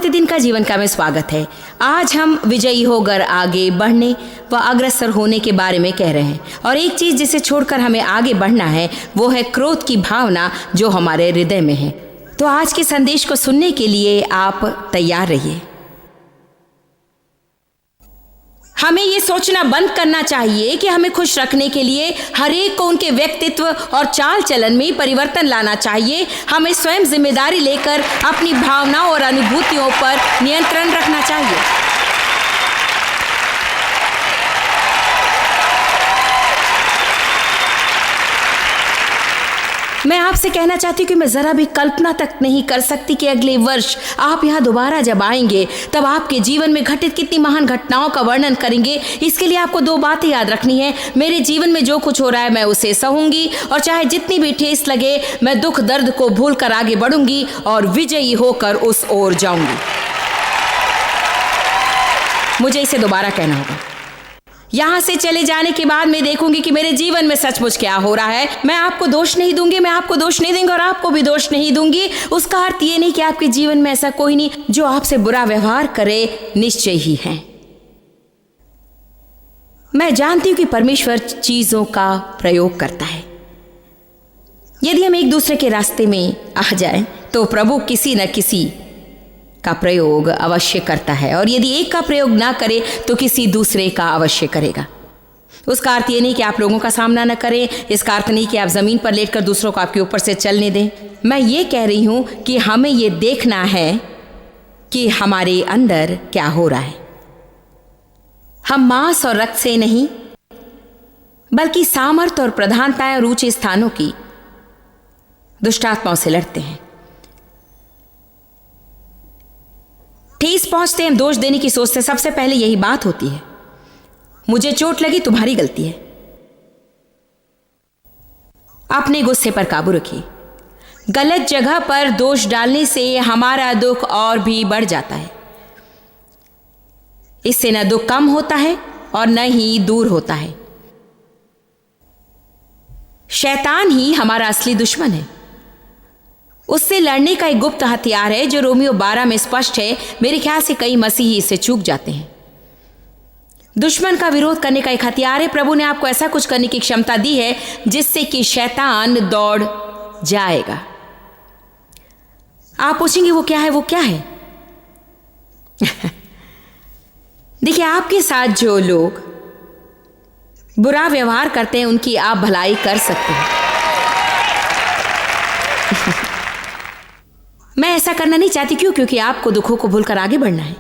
प्रतिदिन का जीवन का में स्वागत है। आज हम विजयी होकर आगे बढ़ने व अग्रसर होने के बारे में कह रहे हैं और एक चीज जिसे छोड़कर हमें आगे बढ़ना है वो है क्रोध की भावना जो हमारे हृदय में है। तो आज के संदेश को सुनने के लिए आप तैयार रहिए। हमें ये सोचना बंद करना चाहिए कि हमें खुश रखने के लिए हर एक को उनके व्यक्तित्व और चाल चलन में परिवर्तन लाना चाहिए। हमें स्वयं जिम्मेदारी लेकर अपनी भावनाओं और अनुभूतियों पर नियंत्रण रखना चाहिए। मैं आपसे कहना चाहती हूँ कि मैं जरा भी कल्पना तक नहीं कर सकती कि अगले वर्ष आप यहाँ दोबारा जब आएंगे तब आपके जीवन में घटित कितनी महान घटनाओं का वर्णन करेंगे। इसके लिए आपको दो बातें याद रखनी है। मेरे जीवन में जो कुछ हो रहा है मैं उसे सहूंगी और चाहे जितनी भी ठेस लगे मैं दुख दर्द को भूल कर आगे बढ़ूंगी और विजयी होकर उस ओर जाऊंगी। मुझे इसे दोबारा कहना होगा। यहां से चले जाने के बाद मैं देखूंगी कि मेरे जीवन में सचमुच क्या हो रहा है। मैं आपको दोष नहीं दूंगी, मैं आपको दोष नहीं दूंगी और आपको भी दोष नहीं दूंगी। उसका अर्थ ये नहीं कि आपके जीवन में ऐसा कोई नहीं जो आपसे बुरा व्यवहार करे, निश्चय ही है। मैं जानती हूं कि परमेश्वर चीजों का प्रयोग करता है। यदि हम एक दूसरे के रास्ते में आ जाएं तो प्रभु किसी न किसी का प्रयोग अवश्य करता है और यदि एक का प्रयोग ना करे तो किसी दूसरे का अवश्य करेगा। उसका अर्थ ये नहीं कि आप लोगों का सामना न करें, इसका अर्थ नहीं कि आप जमीन पर लेटकर दूसरों को आपके ऊपर से चलने दें। मैं ये कह रही हूं कि हमें ये देखना है कि हमारे अंदर क्या हो रहा है। हम मांस और रक्त से नहीं बल्कि सामर्थ और प्रधानताएं और ऊंचे स्थानों की दुष्टात्माओं से लड़ते हैं। ठेस पहुंचते हम दोष देने की सोचते सबसे पहले यही बात होती है, मुझे चोट लगी तुम्हारी गलती है। अपने गुस्से पर काबू रखिए। गलत जगह पर दोष डालने से हमारा दुख और भी बढ़ जाता है। इससे न दुख कम होता है और न ही दूर होता है। शैतान ही हमारा असली दुश्मन है। उससे लड़ने का एक गुप्त हथियार है जो रोमियो 12 में स्पष्ट है। मेरे ख्याल से कई मसीही इससे चूक जाते हैं। दुश्मन का विरोध करने का एक हथियार है। प्रभु ने आपको ऐसा कुछ करने की क्षमता दी है जिससे कि शैतान दौड़ जाएगा। आप पूछेंगे वो क्या है, वो क्या है? देखिए, आपके साथ जो लोग बुरा व्यवहार करते हैं उनकी आप भलाई कर सकते हैं। मैं ऐसा करना नहीं चाहती। क्यों? क्योंकि आपको दुखों को भूलकर आगे बढ़ना है।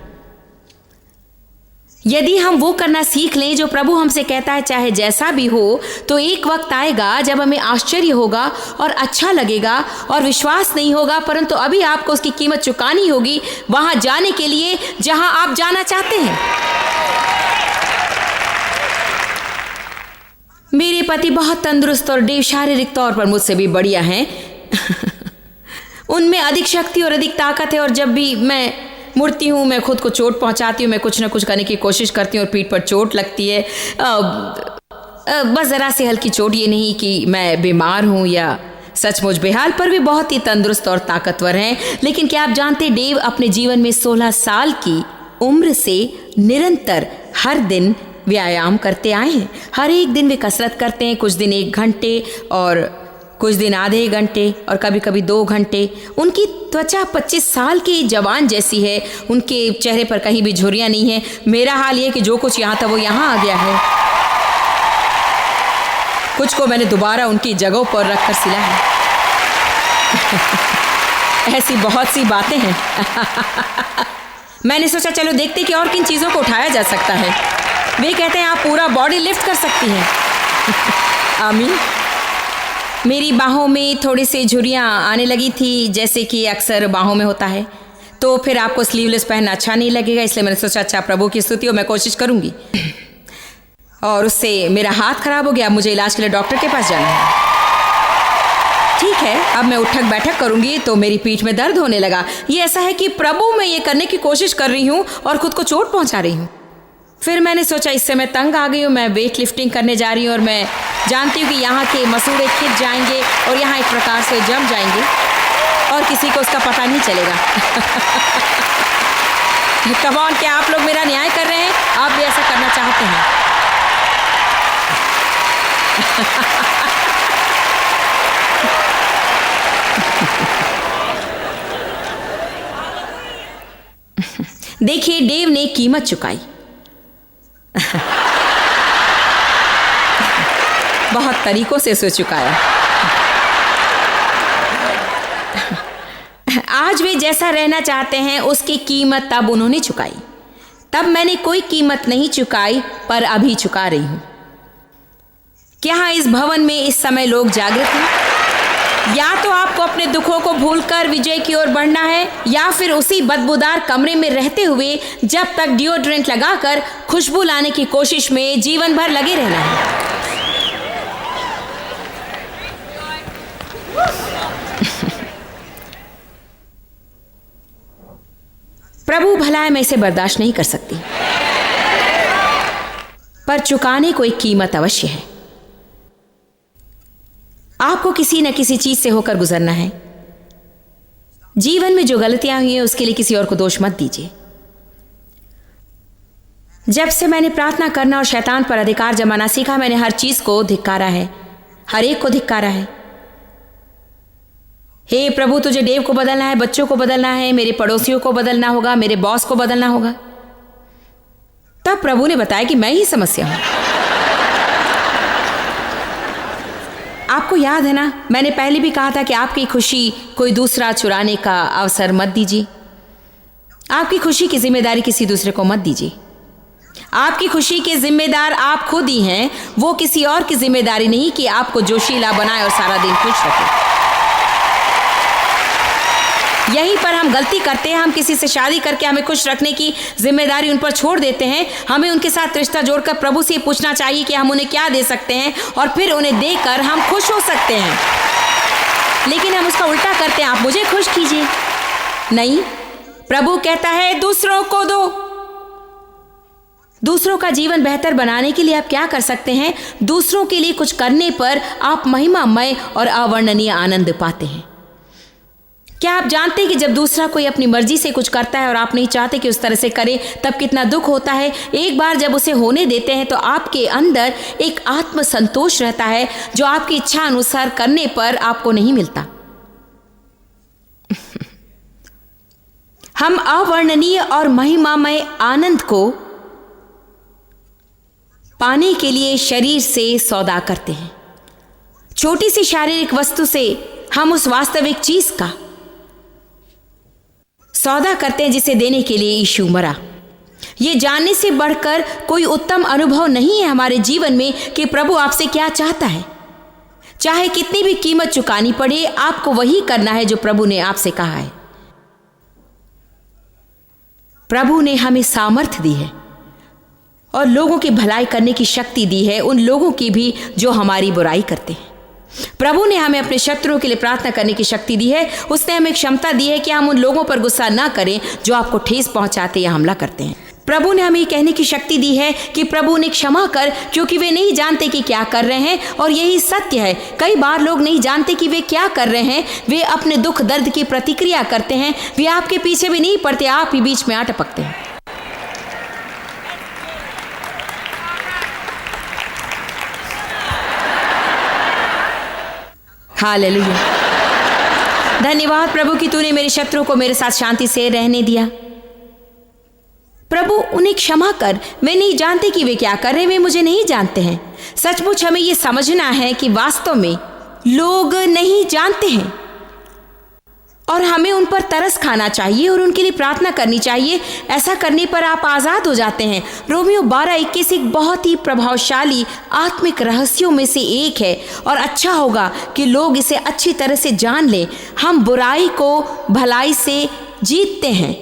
यदि हम वो करना सीख लें जो प्रभु हमसे कहता है, चाहे जैसा भी हो, तो एक वक्त आएगा जब हमें आश्चर्य होगा और अच्छा लगेगा और विश्वास नहीं होगा, परंतु अभी आपको उसकी कीमत चुकानी होगी वहां जाने के लिए जहां आप जाना चाहते हैं। मेरे पति बहुत तंदुरुस्त और शारीरिक तौर पर मुझसे भी बढ़िया हैं। उनमें अधिक शक्ति और अधिक ताकत है और जब भी मैं मुड़ती हूँ मैं खुद को चोट पहुँचाती हूँ। मैं कुछ ना कुछ करने की कोशिश करती हूँ और पीठ पर चोट लगती है। बस ज़रा सी हल्की चोट, ये नहीं कि मैं बीमार हूँ या सचमुच बेहाल, पर भी बहुत ही तंदुरुस्त और ताकतवर हैं। लेकिन क्या आप जानते, डेव अपने जीवन में 16 साल की उम्र से निरंतर हर दिन व्यायाम करते आए हैं। हर एक दिन वे कसरत करते हैं, कुछ दिन 1 घंटे और कुछ दिन आधे घंटे और कभी कभी 2 घंटे। उनकी त्वचा 25 साल की जवान जैसी है। उनके चेहरे पर कहीं भी झुर्रियां नहीं है। मेरा हाल ये कि जो कुछ यहाँ था वो यहाँ आ गया है। कुछ को मैंने दोबारा उनकी जगहों पर रखकर सिला है। ऐसी बहुत सी बातें हैं। मैंने सोचा चलो देखते कि और किन चीज़ों को उठाया जा सकता है। वे कहते हैं आप पूरा बॉडी लिफ्ट कर सकती हैं। आमीन। मेरी बाहों में थोड़ी सी झुर्रियाँ आने लगी थी, जैसे कि अक्सर बाहों में होता है। तो फिर आपको स्लीवलेस पहनना अच्छा नहीं लगेगा, इसलिए मैंने सोचा अच्छा प्रभु की स्तुति हो, मैं कोशिश करूँगी। और उससे मेरा हाथ खराब हो गया। अब मुझे इलाज के लिए डॉक्टर के पास जाना है। ठीक है, अब मैं उठक बैठक करूँगी तो मेरी पीठ में दर्द होने लगा। ये ऐसा है कि प्रभु मैं ये करने की कोशिश कर रही हूँ और खुद को चोट पहुँचा रही हूँ। फिर मैंने सोचा इससे मैं तंग आ गई हूँ, मैं वेट लिफ्टिंग करने जा रही हूँ और मैं जानती हूँ कि यहाँ के मसूड़े खिंच जाएंगे और यहाँ एक प्रकार से जम जाएंगे और किसी को उसका पता नहीं चलेगा। कम ऑन, क्या आप लोग मेरा न्याय कर रहे हैं? आप भी ऐसा करना चाहते हैं? देखिए, डेव ने कीमत चुकाई। बहुत तरीकों से उसे चुकाया। आज वे जैसा रहना चाहते हैं उसकी कीमत तब उन्होंने चुकाई। तब मैंने कोई कीमत नहीं चुकाई, पर अभी चुका रही हूं। क्या इस भवन में इस समय लोग जागृत हैं? या तो आपको अपने दुखों को भूलकर विजय की ओर बढ़ना है, या फिर उसी बदबूदार कमरे में रहते हुए जब तक डिओड्रेंट लगाकर खुशबू लाने की कोशिश में जीवन भर लगे रहना है। प्रभु भला है, मैं इसे बर्दाश्त नहीं कर सकती, पर चुकाने को एक कीमत अवश्य है। आपको किसी न किसी चीज से होकर गुजरना है। जीवन में जो गलतियां हुई हैं उसके लिए किसी और को दोष मत दीजिए। जब से मैंने प्रार्थना करना और शैतान पर अधिकार जमाना सीखा, मैंने हर चीज को धिक्कारा है, हर एक को धिक्कारा है। हे प्रभु, तुझे डेव को बदलना है, बच्चों को बदलना है, मेरे पड़ोसियों को बदलना होगा, मेरे बॉस को बदलना होगा। तब प्रभु ने बताया कि मैं ही समस्या हूं। आपको याद है ना, मैंने पहले भी कहा था कि आपकी खुशी कोई दूसरा चुराने का अवसर मत दीजिए। आपकी खुशी की जिम्मेदारी किसी दूसरे को मत दीजिए। आपकी खुशी के जिम्मेदार आप खुद ही हैं। वो किसी और की जिम्मेदारी नहीं कि आपको जोशीला बनाए और सारा दिन खुश रखे। यहीं पर हम गलती करते हैं। हम किसी से शादी करके हमें खुश रखने की जिम्मेदारी उन पर छोड़ देते हैं। हमें उनके साथ रिश्ता जोड़कर प्रभु से पूछना चाहिए कि हम उन्हें क्या दे सकते हैं, और फिर उन्हें देकर हम खुश हो सकते हैं। लेकिन हम उसका उल्टा करते हैं, आप मुझे खुश कीजिए। नहीं, प्रभु कहता है दूसरों को दो। दूसरों का जीवन बेहतर बनाने के लिए आप क्या कर सकते हैं? दूसरों के लिए कुछ करने पर आप महिमामय और अवर्णनीय आनंद पाते हैं। क्या आप जानते हैं कि जब दूसरा कोई अपनी मर्जी से कुछ करता है और आप नहीं चाहते कि उस तरह से करे, तब कितना दुख होता है? एक बार जब उसे होने देते हैं तो आपके अंदर एक आत्मसंतोष रहता है जो आपकी इच्छा अनुसार करने पर आपको नहीं मिलता। हम अवर्णनीय और महिमामय आनंद को पाने के लिए शरीर से सौदा करते हैं। छोटी सी शारीरिक वस्तु से हम उस वास्तविक चीज का सौदा करते हैं जिसे देने के लिए यीशु मरा। यह जानने से बढ़कर कोई उत्तम अनुभव नहीं है हमारे जीवन में कि प्रभु आपसे क्या चाहता है। चाहे कितनी भी कीमत चुकानी पड़े, आपको वही करना है जो प्रभु ने आपसे कहा है। प्रभु ने हमें सामर्थ्य दी है और लोगों की भलाई करने की शक्ति दी है, उन लोगों की भी जो हमारी बुराई करते हैं। प्रभु ने हमें अपने शत्रुओं के लिए प्रार्थना करने की शक्ति दी है। उसने हमें क्षमता दी है कि हम उन लोगों पर गुस्सा ना करें जो आपको ठेस पहुंचाते या हमला करते हैं। प्रभु ने हमें ये कहने की शक्ति दी है कि प्रभु ने क्षमा कर, क्योंकि वे नहीं जानते कि क्या कर रहे हैं। और यही सत्य है। कई बार लोग नहीं जानते कि वे क्या कर रहे हैं। वे अपने दुख दर्द की प्रतिक्रिया करते हैं। वे आपके पीछे भी नहीं पड़ते, आप ही बीच में आ टपकते हैं। हालेलुया। धन्यवाद प्रभु कि तूने मेरे शत्रुओं को मेरे साथ शांति से रहने दिया। प्रभु, उन्हें क्षमा कर। वे नहीं जानते कि वे क्या कर रहे हैं, वे मुझे नहीं जानते हैं। सचमुच हमें यह समझना है कि वास्तव में लोग नहीं जानते हैं और हमें उन पर तरस खाना चाहिए और उनके लिए प्रार्थना करनी चाहिए। ऐसा करने पर आप आज़ाद हो जाते हैं। रोमियो 12:21 एक बहुत ही प्रभावशाली आत्मिक रहस्यों में से एक है और अच्छा होगा कि लोग इसे अच्छी तरह से जान लें। हम बुराई को भलाई से जीतते हैं।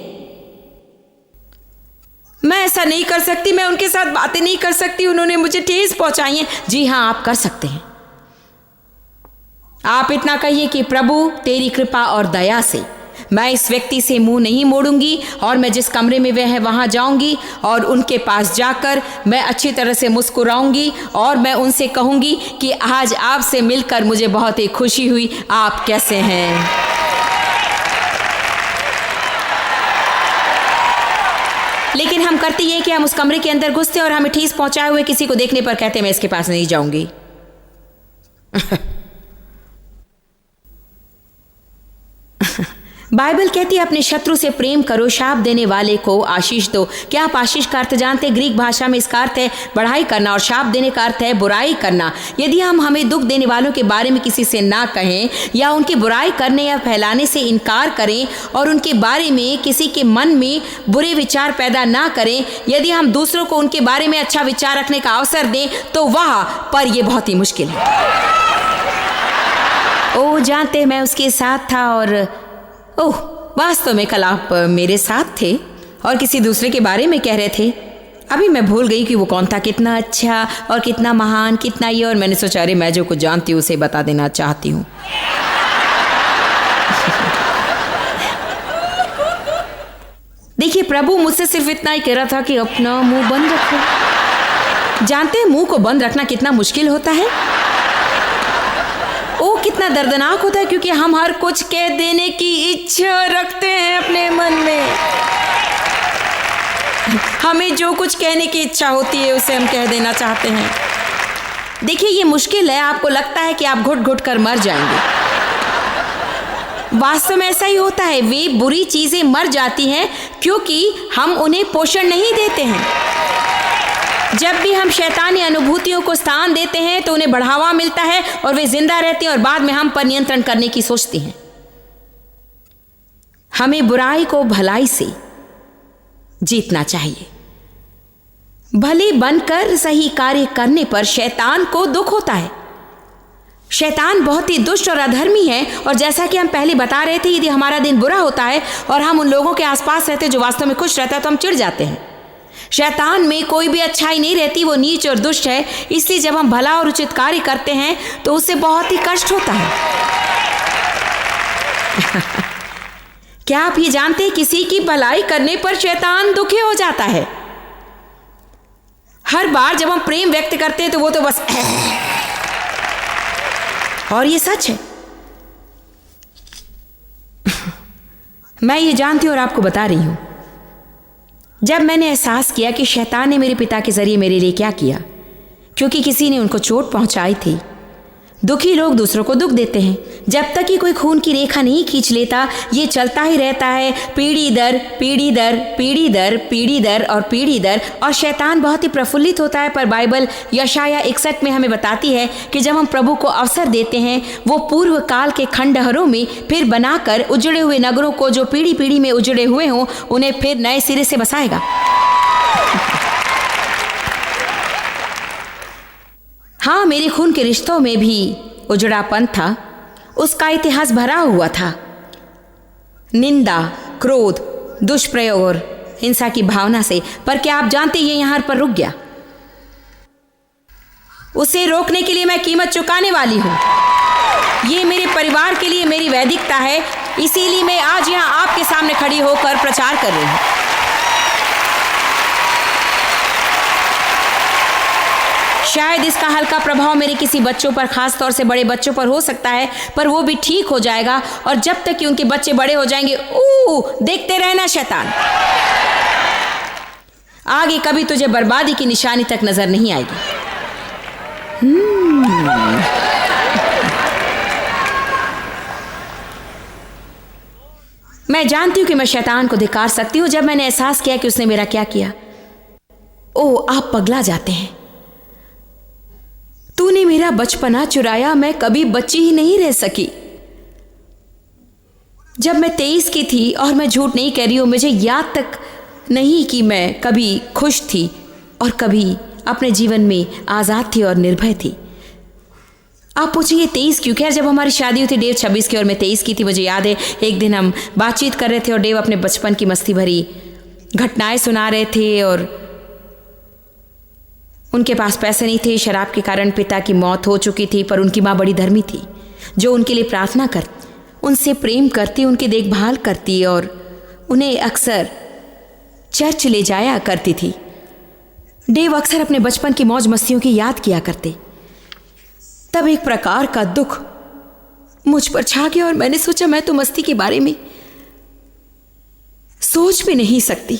मैं ऐसा नहीं कर सकती, मैं उनके साथ बातें नहीं कर सकती, उन्होंने मुझे ठेस पहुंचाई है। जी हाँ, आप कर सकते हैं। आप इतना कहिए कि प्रभु तेरी कृपा और दया से मैं इस व्यक्ति से मुंह नहीं मोड़ूंगी और मैं जिस कमरे में वे हैं वहां जाऊंगी और उनके पास जाकर मैं अच्छी तरह से मुस्कुराऊंगी और मैं उनसे कहूंगी कि आज आपसे मिलकर मुझे बहुत ही खुशी हुई। आप कैसे हैं? लेकिन हम करते ये कि हम उस कमरे के अंदर घुसते और हमें ठेस पहुंचाए हुए किसी को देखने पर कहते मैं इसके पास नहीं जाऊंगी। बाइबल कहती है अपने शत्रु से प्रेम करो, शाप देने वाले को आशीष दो। क्या आप आशीष का अर्थ जानते हैं? ग्रीक भाषा में इसका अर्थ है बढ़ाई करना और शाप देने का अर्थ है बुराई करना। यदि हम हमें दुख देने वालों के बारे में किसी से ना कहें या उनकी बुराई करने या फैलाने से इनकार करें और उनके बारे में किसी के मन में बुरे विचार पैदा ना करें, यदि हम दूसरों को उनके बारे में अच्छा विचार रखने का अवसर दें तो वह पर यह बहुत ही मुश्किल है। ओ जानते मैं उसके साथ था और ओह वास्तव में कल आप मेरे साथ थे और किसी दूसरे के बारे में कह रहे थे। अभी मैं भूल गई कि वो कौन था, कितना अच्छा और कितना महान, कितना ये, और मैंने सोचा अरे मैं जो कुछ जानती हूँ उसे बता देना चाहती हूँ। देखिए प्रभु मुझसे सिर्फ इतना ही कह रहा था कि अपना मुंह बंद रखो। जानते हैं मुंह को बंद रखना कितना मुश्किल होता है? ओ कितना दर्दनाक होता है, क्योंकि हम हर कुछ कह देने की इच्छा रखते हैं अपने मन में। हमें जो कुछ कहने की इच्छा होती है उसे हम कह देना चाहते हैं। देखिए ये मुश्किल है। आपको लगता है कि आप घुट घुट कर मर जाएंगे, वास्तव में ऐसा ही होता है। वे बुरी चीजें मर जाती हैं क्योंकि हम उन्हें पोषण नहीं देते हैं। जब भी हम शैतानी अनुभूतियों को स्थान देते हैं तो उन्हें बढ़ावा मिलता है और वे जिंदा रहती हैं और बाद में हम पर नियंत्रण करने की सोचती हैं। हमें बुराई को भलाई से जीतना चाहिए। भले बनकर सही कार्य करने पर शैतान को दुख होता है। शैतान बहुत ही दुष्ट और अधर्मी है, और जैसा कि हम पहले बता रहे थे, यदि हमारा दिन बुरा होता है और हम उन लोगों के आसपास रहते जो वास्तव में खुश रहता है तो हम चिढ़ जाते हैं। शैतान में कोई भी अच्छाई नहीं रहती, वो नीच और दुष्ट है। इसलिए जब हम भला और उचित कार्य करते हैं तो उससे बहुत ही कष्ट होता है। क्या आप ये जानते हैं किसी की भलाई करने पर शैतान दुखी हो जाता है? हर बार जब हम प्रेम व्यक्त करते हैं तो वो तो बस और ये सच है। मैं ये जानती हूं और आपको बता रही हूं। जब मैंने एहसास किया कि शैतान ने मेरे पिता के जरिए मेरे लिए क्या किया, क्योंकि किसी ने उनको चोट पहुंचाई थी। दुखी लोग दूसरों को दुख देते हैं। जब तक कि कोई खून की रेखा नहीं खींच लेता, ये चलता ही रहता है, पीढ़ी दर पीढ़ी दर पीढ़ी दर पीढ़ी दर और पीढ़ी दर, और शैतान बहुत ही प्रफुल्लित होता है। पर बाइबल यशाया 61 में हमें बताती है कि जब हम प्रभु को अवसर देते हैं, वो पूर्व काल के खंडहरों में फिर बनाकर उजड़े हुए नगरों को, जो पीढ़ी पीढ़ी में उजड़े हुए हों, उन्हें फिर नए सिरे से बसाएगा। हाँ, मेरे खून के रिश्तों में भी उजड़ापन था। उसका इतिहास भरा हुआ था निंदा, क्रोध, दुष्प्रयोग और हिंसा की भावना से। पर क्या आप जानते ये यहां पर रुक गया? उसे रोकने के लिए मैं कीमत चुकाने वाली हूं। ये मेरे परिवार के लिए मेरी वैदिकता है, इसीलिए मैं आज यहां आपके सामने खड़ी होकर प्रचार कर रही हूं। शायद इसका हल्का प्रभाव मेरे किसी बच्चों पर, खास तौर से बड़े बच्चों पर हो सकता है, पर वो भी ठीक हो जाएगा। और जब तक कि उनके बच्चे बड़े हो जाएंगे, देखते रहना शैतान, आगे कभी तुझे बर्बादी की निशानी तक नजर नहीं आएगी। मैं जानती हूं कि मैं शैतान को धिक्कार सकती हूं। जब मैंने एहसास किया कि उसने मेरा क्या किया, आप पगला जाते हैं। तूने मेरा बचपना चुराया, मैं कभी बच्ची ही नहीं रह सकी। जब मैं 23 की थी, और मैं झूठ नहीं कह रही हूं, मुझे याद तक नहीं कि मैं कभी खुश थी और कभी अपने जीवन में आज़ाद थी और निर्भय थी। आप पूछेंगे 23 क्यों? खैर, जब हमारी शादी हुई थी, डेव 26 की और मैं 23 की थी। मुझे याद है एक दिन हम बातचीत कर रहे थे और डेव अपने बचपन की मस्ती भरी घटनाएं सुना रहे थे। और उनके पास पैसे नहीं थे, शराब के कारण पिता की मौत हो चुकी थी, पर उनकी माँ बड़ी धर्मी थी, जो उनके लिए प्रार्थना करती, उनसे प्रेम करती, उनकी देखभाल करती और उन्हें अक्सर चर्च ले जाया करती थी। डेव अक्सर अपने बचपन की मौज मस्तियों की याद किया करते। तब एक प्रकार का दुख मुझ पर छा गया और मैंने सोचा मैं तो मस्ती के बारे में सोच भी नहीं सकती।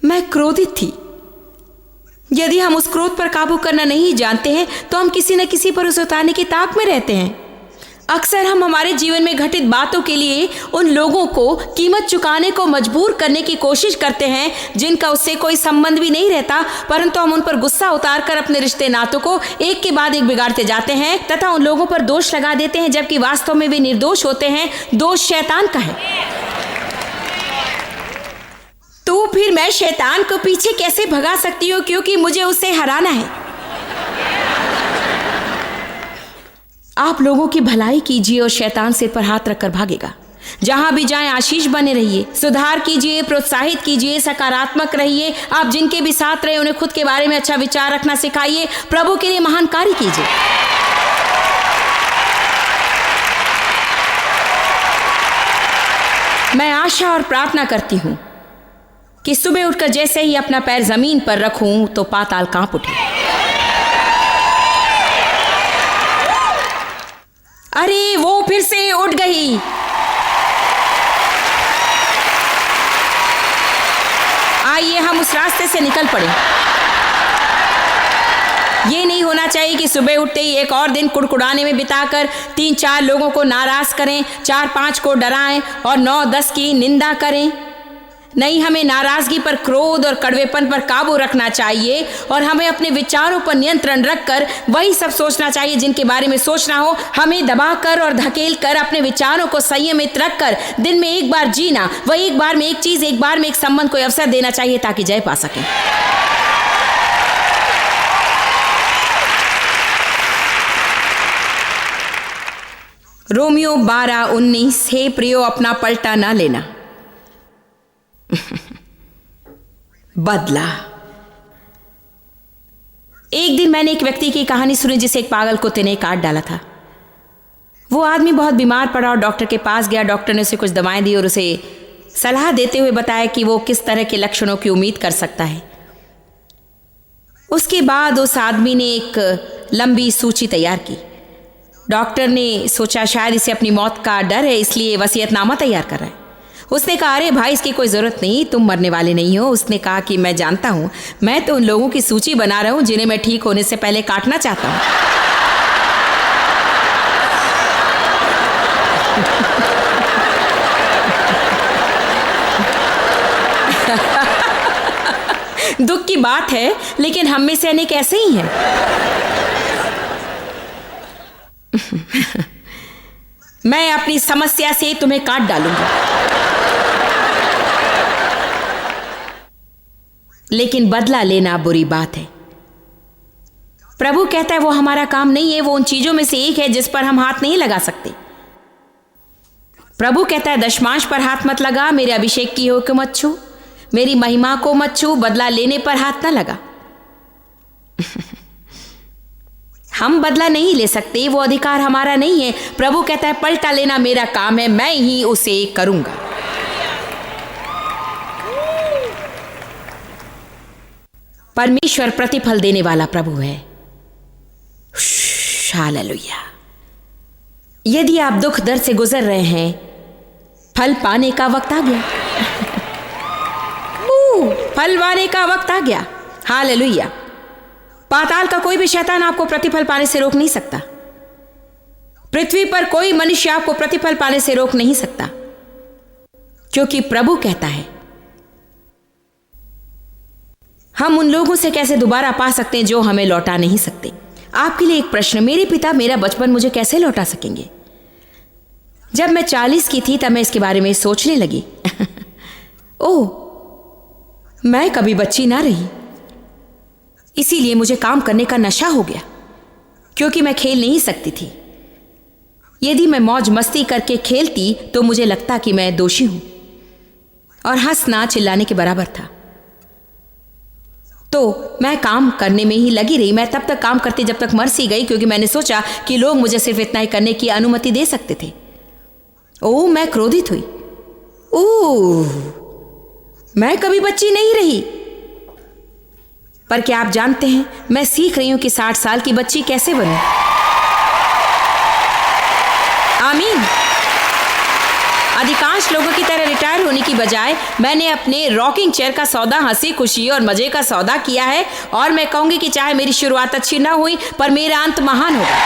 मैं क्रोधित थी। यदि हम उस क्रोध पर काबू करना नहीं जानते हैं तो हम किसी न किसी पर उसे उतारने की ताक में रहते हैं। अक्सर हम हमारे जीवन में घटित बातों के लिए उन लोगों को कीमत चुकाने को मजबूर करने की कोशिश करते हैं जिनका उससे कोई संबंध भी नहीं रहता, परंतु हम उन पर गुस्सा उतारकर अपने रिश्ते नातों को एक के बाद एक बिगाड़ते जाते हैं तथा उन लोगों पर दोष लगा देते हैं जबकि वास्तव में वे निर्दोष होते हैं। दोष शैतान का है। तो फिर मैं शैतान को पीछे कैसे भगा सकती हूँ, क्योंकि मुझे उसे हराना है। आप लोगों की भलाई कीजिए और शैतान सिर पर हाथ रखकर भागेगा। जहां भी जाएं आशीष बने रहिए, सुधार कीजिए, प्रोत्साहित कीजिए, सकारात्मक रहिए। आप जिनके भी साथ रहे उन्हें खुद के बारे में अच्छा विचार रखना सिखाइए। प्रभु के लिए महान कार्य कीजिए। मैं आशा और प्रार्थना करती हूं कि सुबह उठकर जैसे ही अपना पैर जमीन पर रखूं तो पाताल कांप उठे। अरे वो फिर से उठ गई। आइए हम उस रास्ते से निकल पड़े। ये नहीं होना चाहिए कि सुबह उठते ही एक और दिन कुड़कुड़ाने में बिताकर 3-4 लोगों को नाराज करें, 4-5 को डराएं और 9-10 की निंदा करें। नहीं, हमें नाराजगी पर, क्रोध और कड़वेपन पर काबू रखना चाहिए और हमें अपने विचारों पर नियंत्रण रखकर वही सब सोचना चाहिए जिनके बारे में सोचना हो। हमें दबाकर और धकेल कर अपने विचारों को संयमित रखकर दिन में एक बार जीना, वही एक बार में एक चीज, एक बार में एक संबंध को अवसर देना चाहिए ताकि जय पा सकें। रोमियो 12:19। हे प्रियो, अपना पलटा ना लेना। बदला। एक दिन मैंने एक व्यक्ति की कहानी सुनी जिसे एक पागल कुत्ते ने काट डाला था। वो आदमी बहुत बीमार पड़ा और डॉक्टर के पास गया। डॉक्टर ने उसे कुछ दवाएं दी और उसे सलाह देते हुए बताया कि वो किस तरह के लक्षणों की उम्मीद कर सकता है। उसके बाद उस आदमी ने एक लंबी सूची तैयार की। डॉक्टर ने सोचा शायद इसे अपनी मौत का डर है, इसलिए वसीयतनामा तैयार कर रहा है। उसने कहा, अरे भाई, इसकी कोई ज़रूरत नहीं, तुम मरने वाले नहीं हो। उसने कहा कि मैं जानता हूँ, मैं तो उन लोगों की सूची बना रहा हूँ जिन्हें मैं ठीक होने से पहले काटना चाहता हूँ। दुख की बात है, लेकिन हम में से अनेक ऐसे ही हैं। मैं अपनी समस्या से तुम्हें काट डालूंगी, लेकिन बदला लेना बुरी बात है। प्रभु कहता है वो हमारा काम नहीं है। वो उन चीजों में से एक है जिस पर हम हाथ नहीं लगा सकते। प्रभु कहता है दशमांश पर हाथ मत लगा, मेरे अभिषेक की हो को मत छू, मेरी महिमा को मत छू, बदला लेने पर हाथ ना लगा। हम बदला नहीं ले सकते, वो अधिकार हमारा नहीं है। प्रभु कहता है पलटा लेना मेरा काम है, मैं ही उसे करूंगा। परमेश्वर प्रतिफल देने वाला प्रभु है। हालेलुया। यदि आप दुख दर्द से गुजर रहे हैं, फल पाने का वक्त आ गया। फल पाने का वक्त आ गया। हालेलुया। पाताल का कोई भी शैतान आपको प्रतिफल पाने से रोक नहीं सकता। पृथ्वी पर कोई मनुष्य आपको प्रतिफल पाने से रोक नहीं सकता, क्योंकि प्रभु कहता है हम उन लोगों से कैसे दोबारा पा सकते हैं जो हमें लौटा नहीं सकते। आपके लिए एक प्रश्न, मेरे पिता मेरा बचपन मुझे कैसे लौटा सकेंगे? जब मैं 40 की थी तब मैं इसके बारे में सोचने लगी। ओह, मैं कभी बच्ची ना रही, इसीलिए मुझे काम करने का नशा हो गया, क्योंकि मैं खेल नहीं सकती थी। यदि मैं मौज मस्ती करके खेलती तो मुझे लगता कि मैं दोषी हूं और हंसना चिल्लाने के बराबर था। तो मैं काम करने में ही लगी रही। मैं तब तक काम करती जब तक मर सी गई, क्योंकि मैंने सोचा कि लोग मुझे सिर्फ इतना ही करने की अनुमति दे सकते थे। ओह, मैं क्रोधित हुई। ओह, मैं कभी बच्ची नहीं रही। पर क्या आप जानते हैं, मैं सीख रही हूं कि 60 साल की बच्ची कैसे बनूं। आमीन। अधिकांश लोगों की तरह रिटायर होने की बजाय मैंने अपने रॉकिंग चेयर का सौदा हंसी खुशी और मजे का सौदा किया है, और मैं कहूंगी कि चाहे मेरी शुरुआत अच्छी ना हुई पर मेरा अंत महान होगा।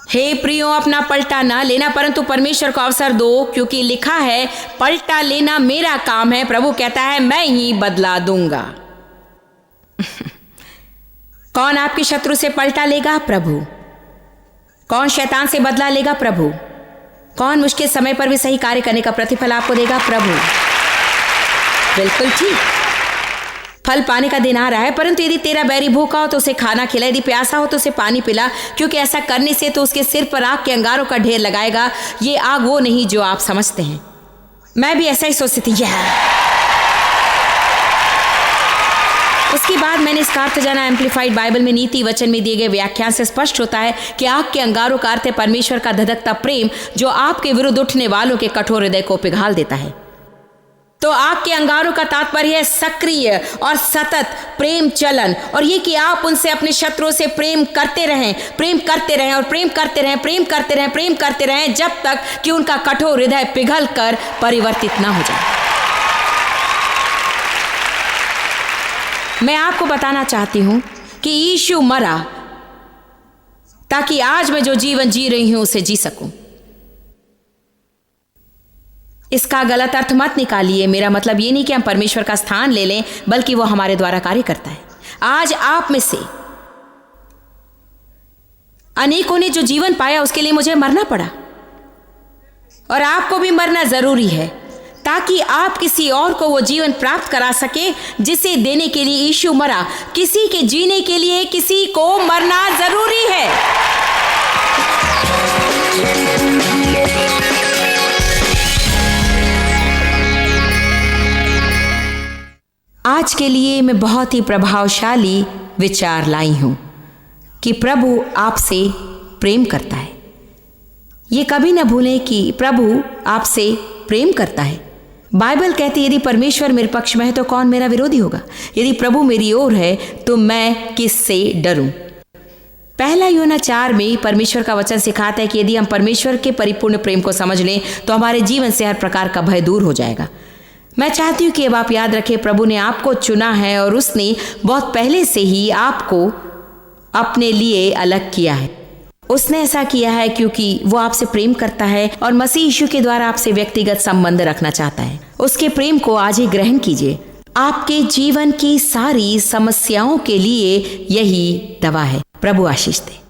हे प्रियो, अपना पलटा ना लेना परंतु परमेश्वर को अवसर दो, क्योंकि लिखा है पलटा लेना मेरा काम है, प्रभु कहता है मैं ही बदला दूंगा। कौन आपके शत्रु से पलटा लेगा? प्रभु। कौन शैतान से बदला लेगा? प्रभु। कौन मुश्किल समय पर भी सही कार्य करने का प्रतिफल आपको देगा? प्रभु। बिल्कुल ठीक। फल पाने का दिन आ रहा है, परंतु यदि तेरा बैरी भूखा हो तो उसे खाना खिला, यदि प्यासा हो तो उसे पानी पिला, क्योंकि ऐसा करने से तो उसके सिर पर आग के अंगारों का ढेर लगाएगा। ये आग वो नहीं जो आप समझते हैं। मैं भी ऐसा ही सोचती थी। उसके बाद मैंने इसका अर्थ जाना। एम्प्लीफाइड बाइबल में नीति वचन में दिए गए व्याख्यान से स्पष्ट होता है कि आग के अंगारों का अर्थ है परमेश्वर का धधकता प्रेम, जो आपके विरुद्ध उठने वालों के कठोर हृदय को पिघाल देता है। तो आग के अंगारों का तात्पर्य है सक्रिय और सतत प्रेम चलन, और ये कि आप उनसे अपने शत्रुओं से प्रेम करते रहें, प्रेम करते रहें और प्रेम करते रहें, प्रेम करते रहें, प्रेम करते रहें, जब तक कि उनका कठोर हृदय पिघल कर परिवर्तित ना हो जाए। मैं आपको बताना चाहती हूं कि यीशु मरा ताकि आज मैं जो जीवन जी रही हूं उसे जी सकूं। इसका गलत अर्थ मत निकालिए। मेरा मतलब ये नहीं कि हम परमेश्वर का स्थान ले लें, बल्कि वो हमारे द्वारा कार्य करता है। आज आप में से अनेकों ने जो जीवन पाया उसके लिए मुझे मरना पड़ा, और आपको भी मरना जरूरी है ताकि आप किसी और को वो जीवन प्राप्त करा सके जिसे देने के लिए यीशु मरा। किसी के जीने के लिए किसी को मरना जरूरी है। आज के लिए मैं बहुत ही प्रभावशाली विचार लाई हूं कि प्रभु आपसे प्रेम करता है। ये कभी न भूलें कि प्रभु आपसे प्रेम करता है। बाइबल कहती है यदि परमेश्वर मेरे पक्ष में है तो कौन मेरा विरोधी होगा? यदि प्रभु मेरी ओर है तो मैं किससे डरूं? पहला यूहन्ना 4 में परमेश्वर का वचन सिखाता है कि यदि हम परमेश्वर के परिपूर्ण प्रेम को समझ लें तो हमारे जीवन से हर प्रकार का भय दूर हो जाएगा। मैं चाहती हूँ कि अब आप याद रखें, प्रभु ने आपको चुना है और उसने बहुत पहले से ही आपको अपने लिए अलग किया है। उसने ऐसा किया है क्योंकि वो आपसे प्रेम करता है और मसीह यीशु के द्वारा आपसे व्यक्तिगत संबंध रखना चाहता है। उसके प्रेम को आज ही ग्रहण कीजिए। आपके जीवन की सारी समस्याओं के लिए यही दवा है। प्रभु आशीष दे।